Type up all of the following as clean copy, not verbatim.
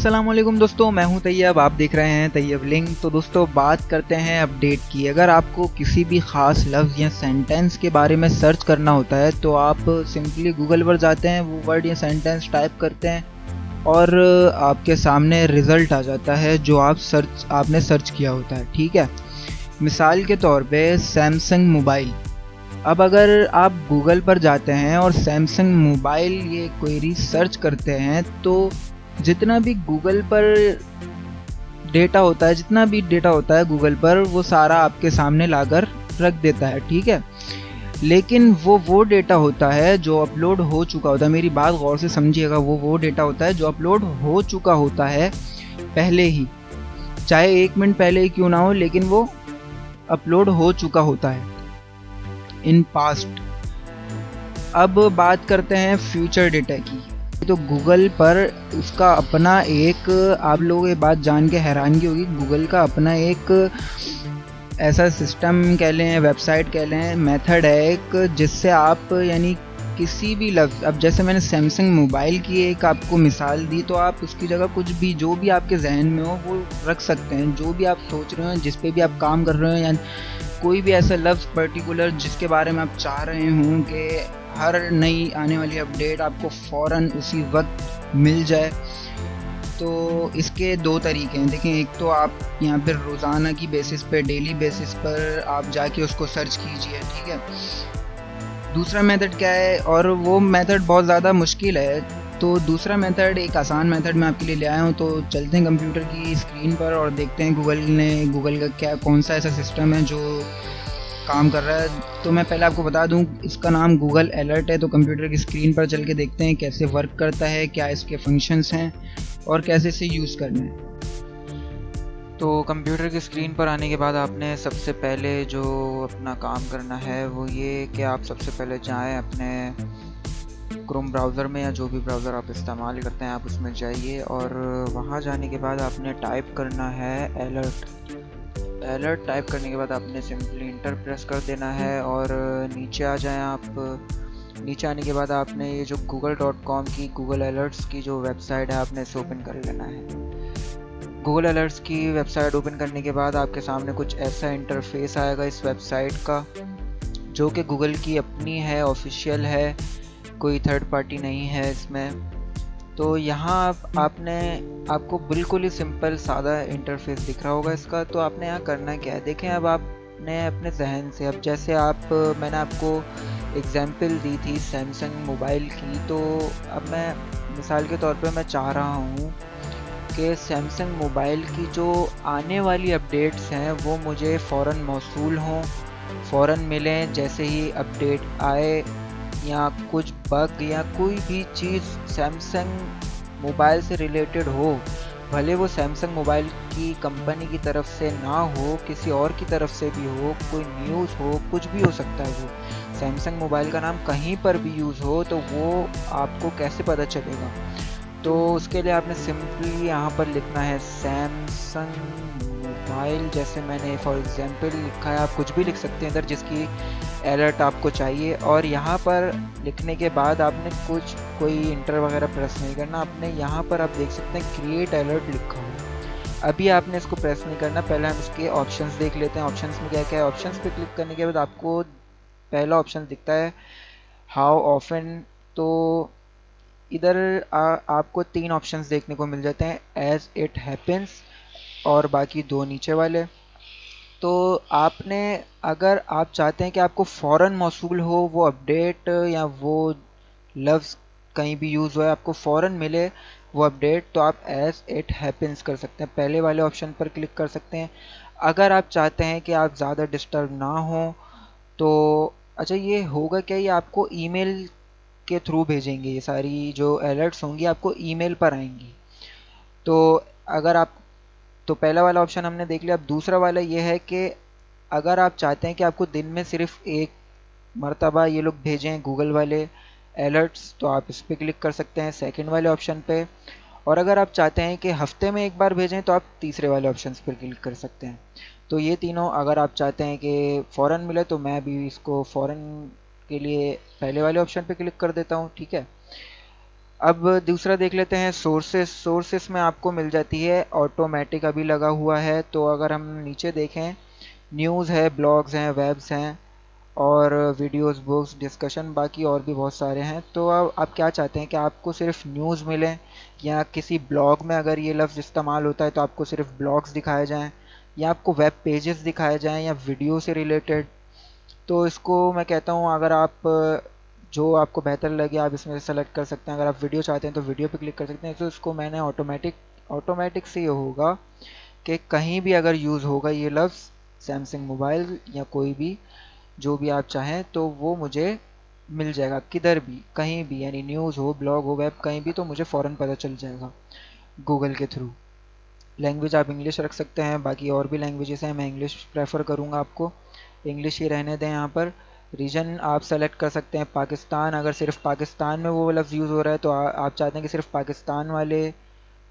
अस्सलाम वालेकुम दोस्तों, मैं हूं तैयब। आप देख रहे हैं तैयब लिंक। तो दोस्तों बात करते हैं अपडेट की। अगर आपको किसी भी ख़ास लफ्ज़ या सेंटेंस के बारे में सर्च करना होता है तो आप सिंपली गूगल पर जाते हैं, वो वर्ड या सेंटेंस टाइप करते हैं और आपके सामने रिज़ल्ट आ जाता है जो आपने सर्च किया होता है। ठीक है, मिसाल के तौर पे सैमसंग मोबाइल। अब अगर आप गूगल पर जाते हैं और सैमसंग मोबाइल ये क्वेरी सर्च करते हैं तो जितना भी गूगल पर डेटा होता है, जितना भी डेटा होता है गूगल पर, वो सारा आपके सामने लाकर रख देता है। ठीक है, लेकिन वो डेटा होता है जो अपलोड हो चुका होता है। मेरी बात गौर से समझिएगा, वो डेटा होता है जो अपलोड हो चुका होता है पहले ही, चाहे 1 मिनट पहले ही क्यों ना हो, लेकिन वो अपलोड हो चुका होता है इन पास्ट। अब बात करते हैं फ्यूचर डेटा की। तो गूगल पर उसका अपना एक, आप लोगों ये बात जान के हैरानगी होगी, गूगल का अपना एक ऐसा सिस्टम कह लें, वेबसाइट कह लें, मेथड है एक, जिससे आप यानी किसी भी लफ्ज़, अब जैसे मैंने सैमसंग मोबाइल की एक आपको मिसाल दी, तो आप उसकी जगह कुछ भी जो भी आपके जहन में हो वो रख सकते हैं। जो भी आप सोच रहे हो, जिस पे भी आप काम कर रहे हो, या कोई भी ऐसा लफ्ज़ पर्टिकुलर जिसके बारे में आप चाह रहे हों कि हर नई आने वाली अपडेट आपको फ़ौरन उसी वक्त मिल जाए, तो इसके दो तरीके हैं। देखें, एक तो आप यहाँ पर रोज़ाना की बेसिस पे, डेली बेसिस पर आप जाके उसको सर्च कीजिए। ठीक है, दूसरा मेथड क्या है, और वो मेथड बहुत ज़्यादा मुश्किल है। तो दूसरा मेथड, एक आसान मेथड मैं आपके लिए ले आया हूँ। तो चलते हैं कंप्यूटर की स्क्रीन पर और देखते हैं गूगल का कौन सा ऐसा सिस्टम है जो काम कर रहा है। तो मैं पहले आपको बता दूं, इसका नाम गूगल अलर्ट है। तो कंप्यूटर की स्क्रीन पर चल के देखते हैं कैसे वर्क करता है, क्या इसके फंक्शंस हैं और कैसे इसे यूज़ करना है। तो कंप्यूटर की स्क्रीन पर आने के बाद आपने सबसे पहले जो अपना काम करना है वो ये कि आप सबसे पहले जाएं अपने क्रोम ब्राउज़र में, या जो भी ब्राउज़र आप इस्तेमाल करते हैं आप उसमें जाइए, और वहाँ जाने के बाद आपने टाइप करना है अलर्ट टाइप करने के बाद आपने सिंपली इंटर प्रेस कर देना है और नीचे आ जाएं आप। नीचे आने के बाद आपने ये जो google.com की गूगल अलर्ट्स की जो वेबसाइट है आपने इसे ओपन कर लेना है। गूगल अलर्ट्स की वेबसाइट ओपन करने के बाद आपके सामने कुछ ऐसा इंटरफेस आएगा इस वेबसाइट का, जो कि गूगल की अपनी है, ऑफिशियल है, कोई थर्ड पार्टी नहीं है इसमें। तो यहाँ आपको बिल्कुल ही सिंपल सादा इंटरफेस दिख रहा होगा इसका। तो आपने यहाँ करना क्या है, देखें, अब आपने अपने जहन से, अब जैसे मैंने आपको एग्जाम्पल दी थी सैमसंग मोबाइल की, तो अब मैं मिसाल के तौर पे मैं चाह रहा हूँ कि सैमसंग मोबाइल की जो आने वाली अपडेट्स हैं वो मुझे फ़ौरन मौसूल हों, फ़ौरन मिलें जैसे ही अपडेट आए, या कुछ बग या कोई भी चीज़ सैमसंग मोबाइल से रिलेटेड हो, भले वो सैमसंग मोबाइल की कंपनी की तरफ से ना हो, किसी और की तरफ से भी हो, कोई न्यूज़ हो, कुछ भी हो सकता है। वो सैमसंग मोबाइल का नाम कहीं पर भी यूज़ हो तो वो आपको कैसे पता चलेगा। तो उसके लिए आपने सिंपली यहाँ पर लिखना है सैमसंग मोबाइल, जैसे मैंने फॉर एग्जांपल लिखा है, आप कुछ भी लिख सकते हैं इधर जिसकी अलर्ट आपको चाहिए। और यहाँ पर लिखने के बाद आपने कोई इंटर वगैरह प्रेस नहीं करना। आपने यहाँ पर आप देख सकते हैं क्रिएट अलर्ट लिखा हुआ, अभी आपने इसको प्रेस नहीं करना। पहले हम इसके ऑप्शंस देख लेते हैं, ऑप्शंस में क्या क्या है। ऑप्शंस पे क्लिक करने के बाद आपको पहला ऑप्शन दिखता है हाउ ऑफन। तो इधर आपको 3 ऑप्शंस देखने को मिल जाते हैं, एज इट हैपेंस और बाकी 2 नीचे वाले। तो आपने, अगर आप चाहते हैं कि आपको फ़ौरन मौसूल हो वो अपडेट, या वो लफ्ज़ कहीं भी यूज़ हुआ है आपको फ़ौरन मिले वो अपडेट, तो आप एज इट हैपेंस कर सकते हैं, पहले वाले ऑप्शन पर क्लिक कर सकते हैं। अगर आप चाहते हैं कि आप ज़्यादा डिस्टर्ब ना हो तो अच्छा, ये होगा क्या, ये आपको ईमेल के थ्रू भेजेंगे, ये सारी जो अलर्ट्स होंगी आपको ईमेल पर आएंगी। तो अगर आप, तो पहला वाला ऑप्शन हमने देख लिया। अब दूसरा वाला ये है कि अगर आप चाहते हैं कि आपको दिन में सिर्फ एक मर्तबा ये लोग भेजें गूगल वाले अलर्ट्स, तो आप इस पर क्लिक कर सकते हैं, सेकंड वाले ऑप्शन पे। और अगर आप चाहते हैं कि हफ्ते में एक बार भेजें तो आप तीसरे वाले ऑप्शन पर क्लिक कर सकते हैं। तो ये तीनों अगर आप चाहते हैं कि फ़ौरन मिले, तो मैं भी इसको फ़ौरन के लिए पहले वाले ऑप्शन पे क्लिक कर देता हूँ। ठीक है, अब दूसरा देख लेते हैं सोर्सेस। सोर्सेस में आपको मिल जाती है ऑटोमेटिक, अभी लगा हुआ है। तो अगर हम नीचे देखें, न्यूज़ है, ब्लॉग्स हैं, वेब्स हैं, और वीडियोस, बुक्स, डिस्कशन, बाकी और भी बहुत सारे हैं। तो अब आप क्या चाहते हैं कि आपको सिर्फ न्यूज़ मिले, या किसी ब्लॉग में अगर ये लफ्ज़ इस्तेमाल होता है तो आपको सिर्फ ब्लॉग्स दिखाए जाएं, या आपको वेब पेजेस दिखाए जाएं, या वीडियो से रिलेटेड। तो इसको मैं कहता हूँ, अगर आप जो आपको बेहतर लगे आप इसमें से सेलेक्ट कर सकते हैं। अगर आप वीडियो चाहते हैं तो वीडियो पे क्लिक कर सकते हैं। तो इसको मैंने ऑटोमेटिक से ये होगा कि कहीं भी अगर यूज़ होगा ये लफ्ज़ सैमसंग मोबाइल या कोई भी, जो भी आप चाहें, तो वो मुझे मिल जाएगा किधर भी, कहीं भी, यानी न्यूज़ हो, ब्लॉग हो, वेब, कहीं भी, तो मुझे फ़ौरन पता चल जाएगा गूगल के थ्रू। लैंग्वेज आप इंग्लिश रख सकते हैं, बाकी और भी लैंग्वेजेस हैं, मैं इंग्लिश प्रेफर करूँगा, आपको इंग्लिश ही रहने दें यहाँ पर। रीजन आप सेलेक्ट कर सकते हैं पाकिस्तान, अगर सिर्फ पाकिस्तान में वो लफ्ज़ यूज़ हो रहा है तो आप चाहते हैं कि सिर्फ पाकिस्तान वाले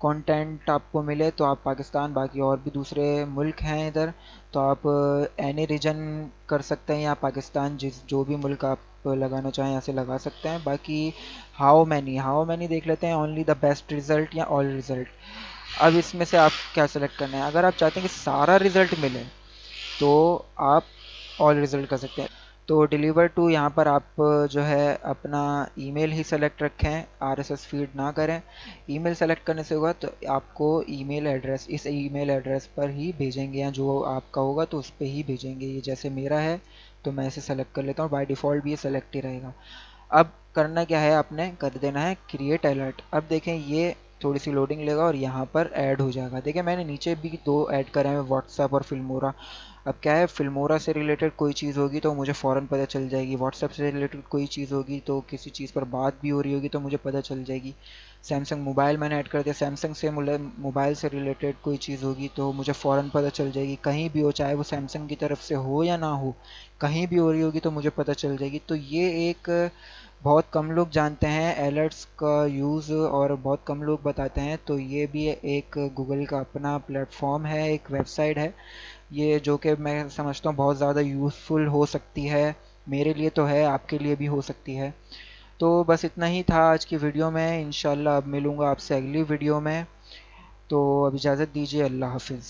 कंटेंट आपको मिले तो आप पाकिस्तान, बाकी और भी दूसरे मुल्क हैं इधर तो आप एनी रीजन कर सकते हैं, या पाकिस्तान जिस जो भी मुल्क आप लगाना चाहें ऐसे लगा सकते हैं। बाकी हाउ मैनी देख लेते हैं, ओनली द बेस्ट रिज़ल्ट या ऑल रिज़ल्ट। अब इसमें से आप क्या सेलेक्ट करना है, अगर आप चाहते हैं कि सारा रिज़ल्ट मिले तो आप ऑल रिज़ल्ट कर सकते हैं। तो डिलीवर टू, यहाँ पर आप जो है अपना ईमेल ही सेलेक्ट रखें, आरएसएस फीड ना करें। ईमेल सेलेक्ट करने से होगा तो आपको ईमेल एड्रेस, इस ईमेल एड्रेस पर ही भेजेंगे, या जो आपका होगा तो उस पर ही भेजेंगे। ये जैसे मेरा है तो मैं इसे सेलेक्ट कर लेता हूँ, बाय डिफ़ॉल्ट भी ये सेलेक्ट ही रहेगा। अब करना क्या है, आपने कर देना है क्रिएट अलर्ट। अब देखें ये थोड़ी सी लोडिंग लेगा और यहाँ पर ऐड हो जाएगा। देखिए मैंने नीचे भी दो ऐड करे हैं, व्हाट्सएप और फिल्मोरा। अब क्या है, फिल्मोरा से रिलेटेड कोई चीज़ होगी तो मुझे फ़ौरन पता चल जाएगी, व्हाट्सएप से रिलेटेड कोई चीज़ होगी तो किसी चीज़ पर बात भी हो रही होगी तो मुझे पता चल जाएगी। सैमसंग मोबाइल मैंने ऐड कर दिया, सैमसंग से मोबाइल से रिलेटेड कोई चीज़ होगी तो मुझे फ़ौरन पता चल जाएगी, कहीं भी हो, चाहे वो सैमसंग की तरफ से हो या ना हो, कहीं भी हो रही होगी तो मुझे पता चल जाएगी। तो ये एक बहुत कम लोग जानते हैं अलर्ट्स का यूज़, और बहुत कम लोग बताते हैं। तो ये भी एक गूगल का अपना प्लेटफॉर्म है, एक वेबसाइट है ये, जो कि मैं समझता हूँ बहुत ज़्यादा यूज़फुल हो सकती है। मेरे लिए तो है, आपके लिए भी हो सकती है। तो बस इतना ही था आज की वीडियो में। इंशाल्लाह अब मिलूँगा आपसे अगली वीडियो में। तो अब इजाज़त दीजिए, अल्लाह हाफिज़।